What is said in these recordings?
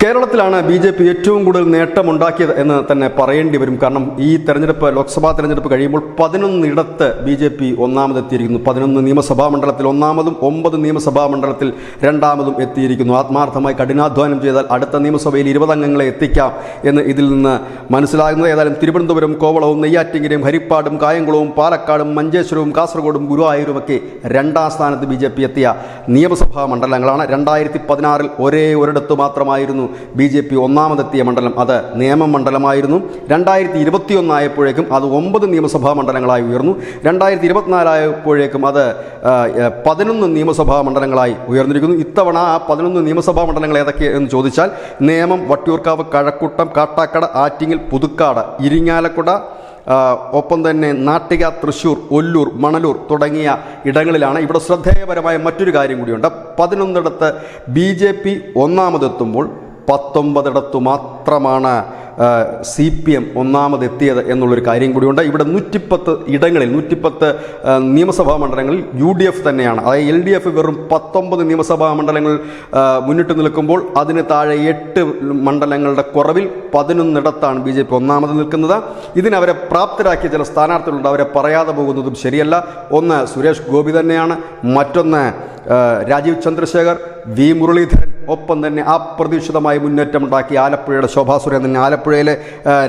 കേരളത്തിലാണ് BJP ഏറ്റവും കൂടുതൽ നേട്ടമുണ്ടാക്കിയത് എന്ന് തന്നെ പറയേണ്ടി വരും. കാരണം ഈ തെരഞ്ഞെടുപ്പ്, ലോക്സഭാ തെരഞ്ഞെടുപ്പ് കഴിയുമ്പോൾ 11 ഇടത്ത് BJP ഒന്നാമതെത്തിയിരിക്കുന്നു. 11 നിയമസഭാ മണ്ഡലത്തിൽ ഒന്നാമതും 9 നിയമസഭാ മണ്ഡലത്തിൽ രണ്ടാമതും എത്തിയിരിക്കുന്നു. ആത്മാർത്ഥമായി കഠിനാധ്വാനം ചെയ്താൽ അടുത്ത നിയമസഭയിൽ 20 അംഗങ്ങളെ എത്തിക്കാം എന്ന് ഇതിൽ നിന്ന് മനസ്സിലാകുന്നത്. ഏതായാലും തിരുവനന്തപുരം, കോവളവും, നെയ്യാറ്റിൻകരയും, ഹരിപ്പാടും, കായംകുളവും, പാലക്കാടും, മഞ്ചേശ്വരവും, കാസർഗോഡും, ഗുരുവായൂരുമൊക്കെ രണ്ടാം സ്ഥാനത്ത് BJP എത്തിയ നിയമസഭാ മണ്ഡലങ്ങളാണ്. 2016 ഒരേ ഒരിടത്ത് മാത്രമായിരുന്നു BJP ഒന്നാമതെത്തിയ മണ്ഡലം, അത് നേമം മണ്ഡലമായിരുന്നു. 2021 ആയപ്പോഴേക്കും അത് 9 നിയമസഭാ മണ്ഡലങ്ങളായി ഉയർന്നു. 2024 ആയപ്പോഴേക്കും അത് 11 നിയമസഭാ മണ്ഡലങ്ങളായി ഉയർന്നിരിക്കുന്നു. ഇത്തവണ ആ 11 നിയമസഭാ മണ്ഡലങ്ങൾ ഏതൊക്കെ എന്ന് ചോദിച്ചാൽ നേമം, വട്ടിയൂർക്കാവ്, കഴക്കൂട്ടം, കാട്ടാക്കട, ആറ്റിങ്ങൽ, പുതുക്കാട്, ഇരിങ്ങാലക്കുട, ഒപ്പം തന്നെ നാട്ടിക, തൃശ്ശൂർ, ഒല്ലൂർ, മണലൂർ തുടങ്ങിയ ഇടങ്ങളിലാണ്. ഇവിടെ ശ്രദ്ധേയപരമായ മറ്റൊരു കാര്യം കൂടിയുണ്ട്. 11 BJP ഒന്നാമതെത്തുമ്പോൾ 19 മാത്രമാണ് CPM ഒന്നാമതെത്തിയത് എന്നുള്ളൊരു കാര്യം കൂടിയുണ്ട്. ഇവിടെ 110 ഇടങ്ങളിൽ 110 നിയമസഭാ മണ്ഡലങ്ങളിൽ UDF തന്നെയാണ്. അതായത് LDF വെറും 19 നിയമസഭാ മണ്ഡലങ്ങൾ മുന്നിട്ട് നിൽക്കുമ്പോൾ അതിന് താഴെ 8 മണ്ഡലങ്ങളുടെ കുറവിൽ 11 BJP ഒന്നാമത് നിൽക്കുന്നത്. ഇതിനവരെ പ്രാപ്തരാക്കിയ ചില സ്ഥാനാർത്ഥികളുണ്ട്. അവരെ പറയാതെ പോകുന്നതും ശരിയല്ല. ഒന്ന് സുരേഷ് ഗോപി തന്നെയാണ്, മറ്റൊന്ന് രാജീവ് ചന്ദ്രശേഖർ, V മുരളീധരൻ, ഒപ്പം തന്നെ അപ്രതീക്ഷിതമായി മുന്നേറ്റമുണ്ടാക്കി ആലപ്പുഴയുടെ ശോഭാ സുരേന്ദ്രൻ. ആലപ്പുഴയിലെ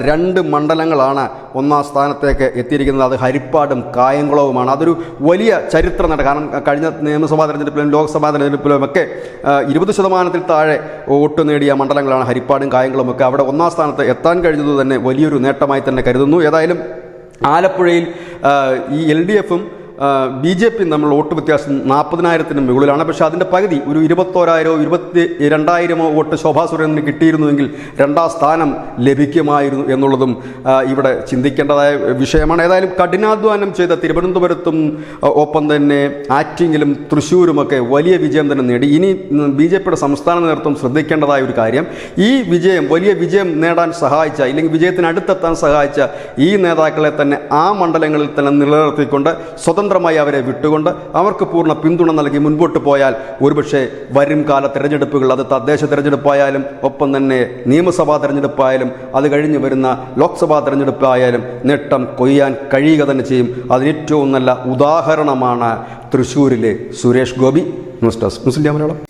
2 മണ്ഡലങ്ങളാണ് ഒന്നാം സ്ഥാനത്തേക്ക് എത്തിയിരിക്കുന്നത്. അത് ഹരിപ്പാടും കായംകുളവുമാണ്. അതൊരു വലിയ ചരിത്ര നേട്ടം. കാരണം കഴിഞ്ഞ നിയമസഭാ തെരഞ്ഞെടുപ്പിലും ലോക്സഭാ തെരഞ്ഞെടുപ്പിലും ഒക്കെ 20% താഴെ വോട്ട് നേടിയ മണ്ഡലങ്ങളാണ് ഹരിപ്പാടും കായംകുളവും ഒക്കെ. അവിടെ ഒന്നാം സ്ഥാനത്ത് എത്താൻ കഴിഞ്ഞത് തന്നെ വലിയൊരു നേട്ടമായി തന്നെ കരുതുന്നു. ഏതായാലും ആലപ്പുഴയിൽ ഈ LDFും BJPയും തമ്മിൽ വോട്ട് വ്യത്യാസം 40,000-ന് മുകളിലാണ്. പക്ഷേ അതിൻ്റെ പകുതി ഒരു 21,000-ഓ 22,000-ഓ വോട്ട് ശോഭാ സുരേന്ദ്രന് കിട്ടിയിരുന്നുവെങ്കിൽ രണ്ടാം സ്ഥാനം ലഭിക്കുമായിരുന്നു എന്നുള്ളതും ഇവിടെ ചിന്തിക്കേണ്ടതായ വിഷയമാണ്. ഏതായാലും കഠിനാധ്വാനം ചെയ്ത തിരുവനന്തപുരത്തും ഒപ്പം തന്നെ ആറ്റിങ്ങിലും തൃശ്ശൂരുമൊക്കെ വലിയ വിജയം തന്നെ നേടി. ഇനി BJPയുടെ സംസ്ഥാന നേതൃത്വം ശ്രദ്ധിക്കേണ്ടതായ ഒരു കാര്യം, ഈ വിജയം, വലിയ വിജയം നേടാൻ സഹായിച്ച, ഇല്ലെങ്കിൽ വിജയത്തിന് അടുത്തെത്താൻ സഹായിച്ച ഈ നേതാക്കളെ തന്നെ ആ മണ്ഡലങ്ങളിൽ തന്നെ നിലനിർത്തിക്കൊണ്ട് സ്വതന്ത്രമായി അവരെ വിട്ടുകൊണ്ട് അവർക്ക് പൂർണ്ണ പിന്തുണ നൽകി മുൻപോട്ട് പോയാൽ ഒരുപക്ഷെ വരും കാല തെരഞ്ഞെടുപ്പുകൾ, അത് തദ്ദേശ തെരഞ്ഞെടുപ്പായാലും ഒപ്പം തന്നെ നിയമസഭാ തെരഞ്ഞെടുപ്പായാലും അത് കഴിഞ്ഞ് വരുന്ന ലോക്സഭാ തെരഞ്ഞെടുപ്പായാലും നേട്ടം കൊയ്യാൻ കഴിയുക തന്നെ ചെയ്യും. അതിനേറ്റവും നല്ല ഉദാഹരണമാണ് തൃശ്ശൂരിലെ സുരേഷ് ഗോപി. ന്യൂസ് ഡെസ്ക് മുസ്ലിം മലയാളം.